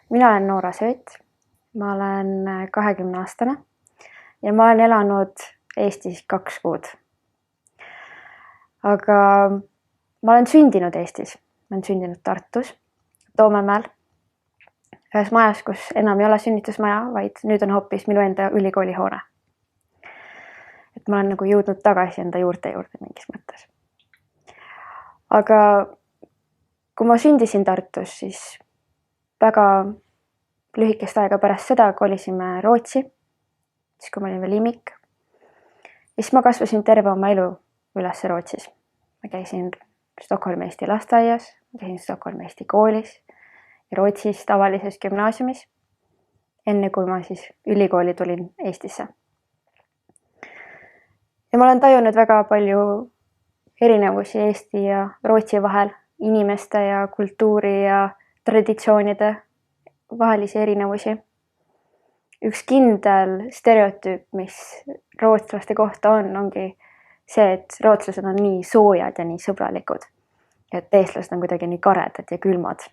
Mina olen Noora Sööt, ma olen 20-aastane ja ma olen elanud Eestis 2 kuud. Aga ma olen sündinud Eestis, ma olen sündinud Tartus, Toomemäel, ühes majas, kus enam ei ole sünnitusmaja, vaid nüüd on hoopis minu enda ülikooli hoone. Et ma olen nagu jõudnud tagasi enda juurde mingis mõttes. Aga kui ma sündisin Tartus, siis väga lühikest aega pärast seda kolisime Rootsi, siis kui ma olin veel imik. Ja siis ma kasvasin terve oma elu üles Rootsis. Ma käisin Stockholmi Eesti lasteaias, ma käisin Stockholmi Eesti koolis ja Rootsis tavalises gümnaasiumis, enne kui ma siis ülikooli tulin Eestisse. Ja ma olen tajunud väga palju erinevusi Eesti ja Rootsi vahel, inimeste ja kultuuri ja traditsioonide vahelisi erinevusi. Üks kindel stereotüüp, mis rootslaste kohta ongi see, et rootslased on nii soojad ja nii sõbralikud. Et eestlased on kuidagi nii karedad ja külmad.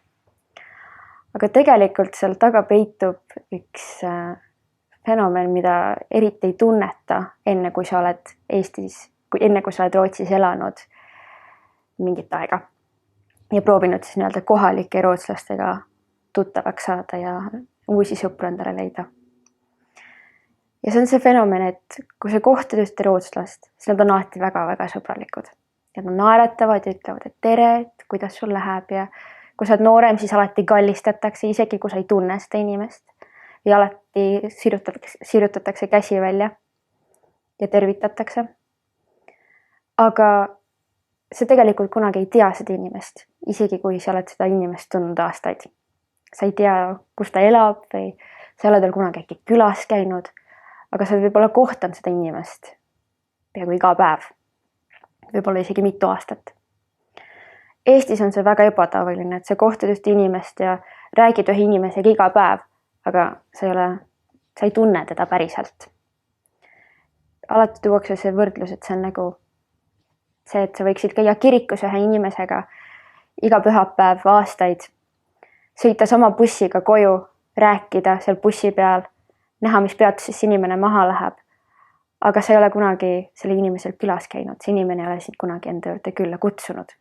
Aga tegelikult seal taga peitub üks fenomen, mida eriti ei tunneta enne kui sa oled Eestis, enne kui sa oled Rootsis elanud mingit aega. Ja proovinud siis nii-öelda kohalike rootslastega tuttavaks saada ja uusi sõpru endale leida. Ja see on see fenomen, et kui sa kohtad ühte rootslast, siis nad on alati väga-väga sõbralikud. Ja nad naeratavad ja ütlevad, et tere, et kuidas sul läheb ja kui sa oled noorem, siis alati kallistatakse, isegi kui sa ei tunne seda inimest. Ja alati sirutatakse käsi välja ja tervitatakse. Aga sa tegelikult kunagi ei tea seda inimest, isegi kui sa oled seda inimest tundnud aastaid. Sa ei tea, kus ta elab või sa oled veel kunagi äkki külas käinud, aga sa võib-olla kohtanud seda inimest peaaegu iga päev, võib-olla isegi mitu aastat. Eestis on see väga ebatavaline, et sa kohtad ühte inimest ja räägid ühe inimesega iga päev, aga sa ei tunne teda päriselt. Alati tuuakse see võrdlus, et see on nagu see, et sa võiksid käia kirikus ühe inimesega iga pühapäev aastaid, sõita sama bussiga koju, rääkida seal bussi peal, näha, mis peatuses inimene maha läheb. Aga sa ei ole kunagi selle inimesel külas käinud, see inimene ei ole sind kunagi enda juurde külla kutsunud.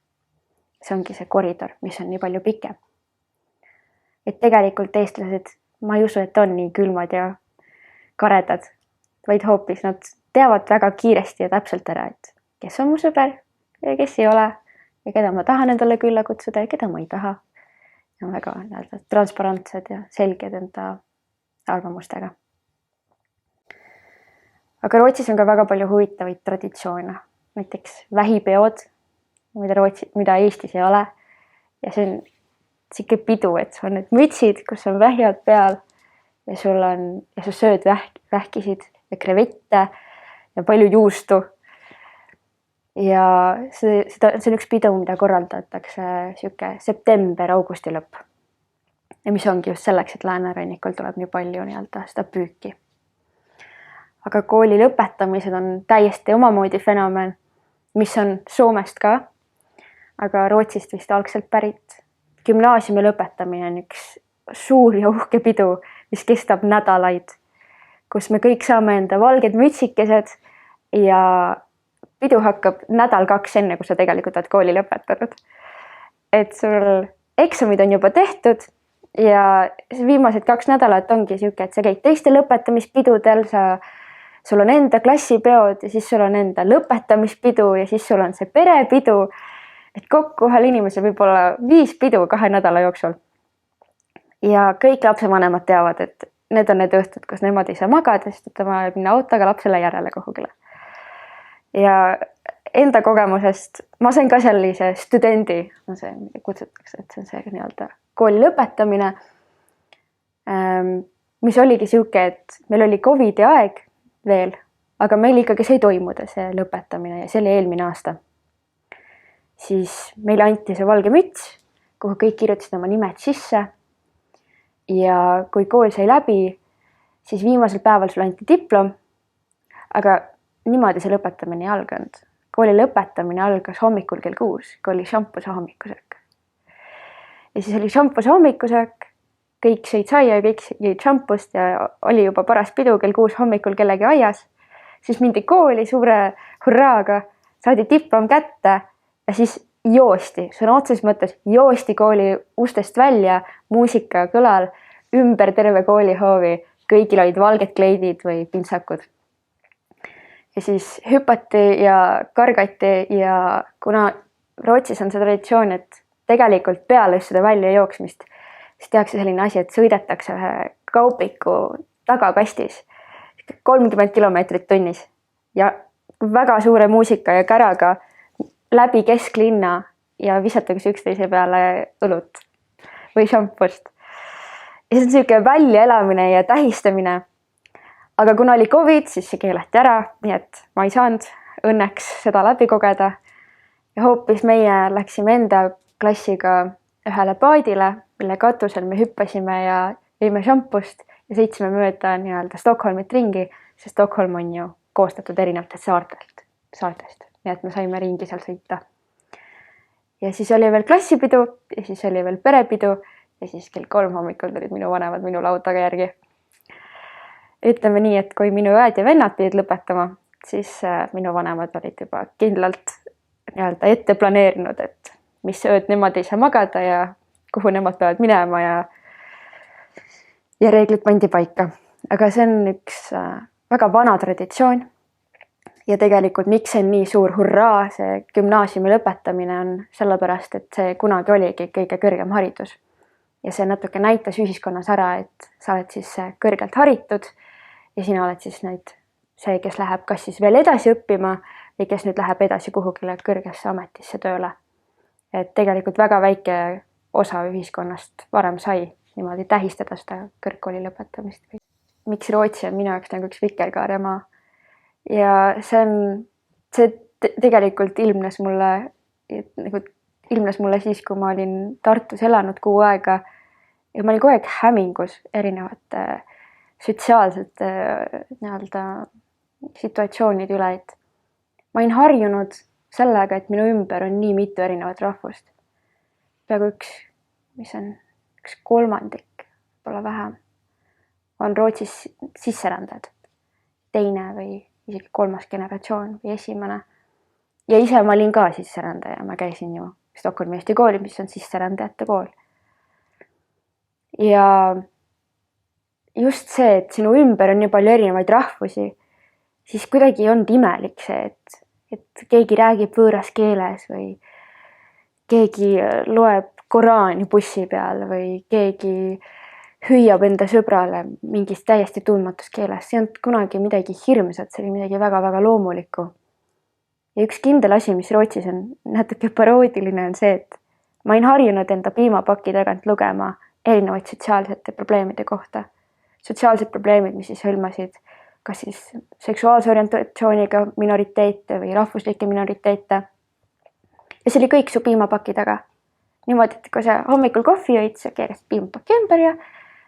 See ongi see koridor, mis on nii palju pikem. Et tegelikult eestlased, ma ei usu, et on nii külmad ja karedad, vaid hoopis nad teavad väga kiiresti ja täpselt ära, et kes on mu sõber ja kes ei ole ja keda ma tahan endale külla kutsuda ja keda ma ei taha. Ja on väga transparentsed ja selged enda arvamustega. Aga Rootsis on ka väga palju huvitavaid traditsioone. Näiteks vähipeod, mida Eestis ei ole. Ja see on siuke pidu, et sul on need mütsid, kus on vähjad peal ja sa sööd vähkisid ja krevette ja palju juustu. Ja see on üks pidu, mida korraldatakse siuke september-augusti lõpp. Ja mis ongi just selleks, et läänerannikul tuleb nii palju seda püüki. Aga kooli lõpetamised on täiesti omamoodi fenomen, mis on Soomest ka, aga Rootsist vist algselt pärit. Gümnaasiumi lõpetamine on üks suur ja uhke pidu, mis kestab nädalaid, kus me kõik saame enda valged mütsikesed ja pidu hakkab 1-2 nädalat enne, kui sa tegelikult oled kooli lõpetanud. Et sul eksamid on juba tehtud ja viimased 2 nädalat ongi siuke, et sa käid teiste lõpetamispidudel, sul on enda klassipeod ja siis sul on enda lõpetamispidu ja siis sul on see perepidu. Et kokku ühel inimesel võib olla 5 pidu 2 nädala jooksul. Ja kõik lapsevanemad teavad, et need on need õhtud, kus nemad ei saa magada, sest et ma minna autoga lapsele järele kuhugile. Ja enda kogemusest, ma sain ka sellise studendi, see kutsutakse, et see on see nii-öelda kooli lõpetamine, mis oligi siuke, et meil oli COVID-i aeg veel, aga meil ikkagi sai toimuda see lõpetamine ja see oli eelmine aasta. Siis meile anti see valge müts, kuhu kõik kirjutasid oma nimed sisse ja kui kool sai läbi, siis viimasel päeval sul anti diplom, aga niimoodi see lõpetamine ei alganud. Kooli lõpetamine algas hommikul kell 6, kui oli šampuse hommikusöök. Ja siis oli šampuse hommikusöök, kõik sõid saia ja kõik jõid šampust ja oli juba paras pidu kell 6 hommikul kellegi aias. Siis mindi kooli suure hurraaga, saadi diplom kätte ja siis joosti, sõna otseses mõttes joosti kooli ustest välja, muusika kõlal, ümber terve koolihoovi, kõigil olid valged kleidid või pintsakud. Ja siis hüpati ja kargati ja kuna Rootsis on see traditsioon, et tegelikult peale just seda välja jooksmist, siis tehakse selline asi, et sõidetakse ühe kaupiku tagakastis 30 kilomeetrit tunnis ja väga suure muusika ja käraga läbi kesklinna ja visatakse üksteise peale õlut või šampust. Ja see on selline väljaelamine ja tähistamine. Aga kuna oli COVID, siis see keelati ära, nii et ma ei saanud õnneks seda läbi kogeda. Ja hoopis meie läksime enda klassiga ühele paadile, mille katusel me hüppasime ja jõime šampust ja sõitsime mööda nii-öelda Stockholmit ringi, sest Stockholm on ju koostatud erinevatest saartest. Nii et me saime ringi seal sõita. Ja siis oli veel klassipidu ja siis oli veel perepidu ja siis kell 3 hommikul tulid minu vanemad minu lautaga järgi. Ütleme nii, et kui minu õed ja vennad pidid lõpetama, siis minu vanemad olid juba kindlalt nii-öelda ette planeerinud, et mis ööd nemad ei saa magada ja kuhu nemad peavad minema ja reeglid pandi paika. Aga see on üks väga vana traditsioon ja tegelikult miks see on nii suur hurraa, see gümnaasiumi lõpetamine on sellepärast, et see kunagi oligi kõige kõrgem haridus. Ja see natuke näitas ühiskonnas ära, et sa oled siis kõrgelt haritud ja sina oled siis see, kes läheb kas siis veel edasi õppima või kes nüüd läheb edasi kuhugile kõrgesse ametisse tööle. Et tegelikult väga väike osa ühiskonnast varem sai niimoodi tähistada seda kõrgkooli lõpetamist. Miks Rootsi on minu jaoks nagu üks vikerkaaremaa? Ja see tegelikult ilmnes mulle siis, kui ma olin Tartus elanud 6 aega ja ma olin kogu aeg hämingus erinevate sotsiaalsete nii-öelda situatsioonide üle, et ma olin harjunud sellega, et minu ümber on nii mitu erinevat rahvust. Peaaegu üks kolmandik, pole vähem, on Rootsis sisserändajad, teine või isegi 3. generatsioon või esimene. Ja ise ma olin ka sisserändaja, ma käisin ju Stockholmi Eesti koolis, mis on sisserändajate kool. Ja just see, et sinu ümber on nii palju erinevaid rahvusi, siis kuidagi on imelik see, et keegi räägib võõras keeles või keegi loeb Koraani bussi peal või keegi hüüab enda sõbrale mingis täiesti tundmatus keeles. See on kunagi midagi hirmsat, see oli midagi väga-väga loomulikku. Ja üks kindel asi, mis Rootsis on natuke paroodiline, on see, et ma olin harjunud enda piimapaki tagant lugema erinevaid sotsiaalsete probleemide kohta. Sotsiaalsed probleemid, mis siis hõlmasid kas siis seksuaalse orientatsiooniga minoriteete või rahvuslikke minoriteete. Ja see oli kõik su piimapaki taga. Niimoodi, et kui sa hommikul kohvi jõid, sa keerasid piimapaki ümber ja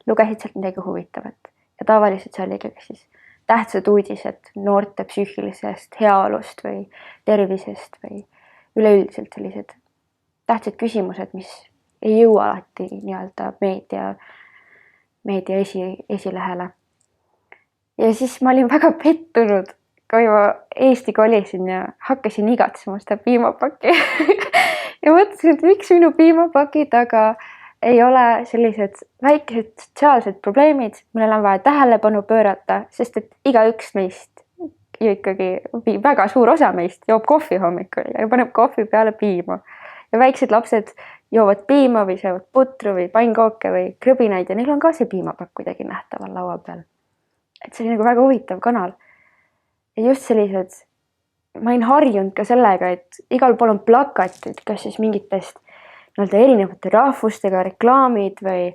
lugesid sealt midagi huvitavat. Ja tavaliselt see oli ikkagi siis tähtsad uudised noorte psüühilisest heaolust või tervisest või üleüldiselt sellised tähtsad küsimused, mis ei jõua alati nii-öelda meedia esilehele. Ja siis ma olin väga pettunud, kui ma Eesti kolisin ja hakkasin igatsema seda piimapaki. Ja mõtlesin, et miks minu piimapaki taga ei ole sellised väikesed sotsiaalsed probleemid, millele on vaja tähelepanu pöörata, sest et igaüks meist ju ikkagi, väga suur osa meist joob kohvi hommikul ja paneb kohvi peale piima. Ja väiksed lapsed joovad piima või söövad putru või pannkooke või krõbinaid ja neil on ka see piimapakk kuidagi nähtaval laua peal. Et see oli nagu väga huvitav kanal. Ja just sellised, ma olin harjunud ka sellega, et igal pool on plakatid, kas siis mingitest erinevate rahvustega reklaamid või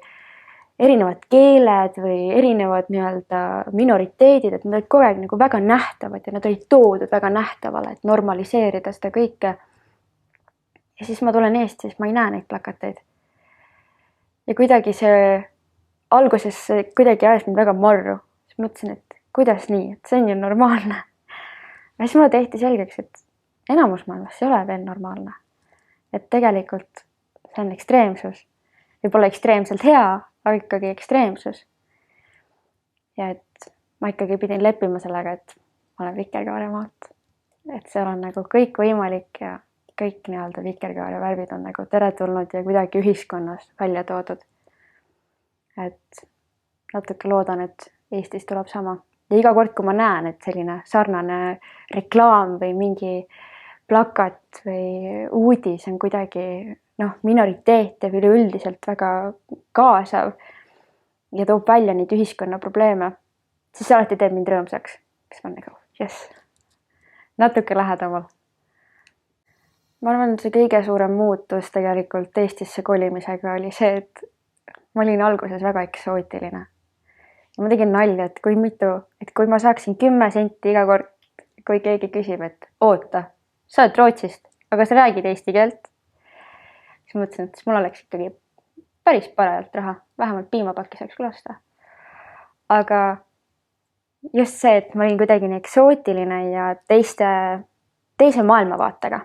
erinevad keeled või erinevad minoriteedid, et nad olid kogu aeg nagu väga nähtavad ja nad olid toodud väga nähtavale, et normaliseerida seda kõike. Ja siis ma tulen Eestis, ma ei näe neid plakateid. Ja kuidagi alguses kuidagi ajas mind väga marru. Siis mõtlesin, et kuidas nii, et see on ju normaalne. Ja siis mulle tehti selgeks, et enamus maailmas ei ole veel normaalne. Et tegelikult see on ekstreemsus. Võib olla ekstreemselt hea aga ikkagi ekstreemsus. Ja et ma ikkagi pidin leppima sellega, et ma olen vikerkaaremaalt. Et seal on nagu kõik võimalik ja kõik nii-öelda vikerkaare värvid on nagu teretulnud ja kuidagi ühiskonnas välja toodud. Et natuke loodan, et Eestis tuleb sama. Ja iga kord, kui ma näen, et selline sarnane reklaam või mingi plakat või uudis on kuidagi minoriteet ja üleüldiselt väga kaasav ja toob välja neid ühiskonna probleeme, siis see alati teeb mind rõõmsaks. Siis ma nagu, jess, natuke lähedamal. Ma arvan, et see kõige suurem muutus tegelikult Eestisse kolimisega oli see, et ma olin alguses väga eksootiline. Ja ma tegin nalja, et kui ma saaksin 10 senti iga kord, kui keegi küsib, et oota, sa oled Rootsist, aga sa räägid eesti keelt. Siis mõtlesin, et mul oleks ikkagi päris parajalt raha, vähemalt piimapakki saaks küll osta. Aga just see, et ma olin kuidagi nii eksootiline ja teise maailmavaatega.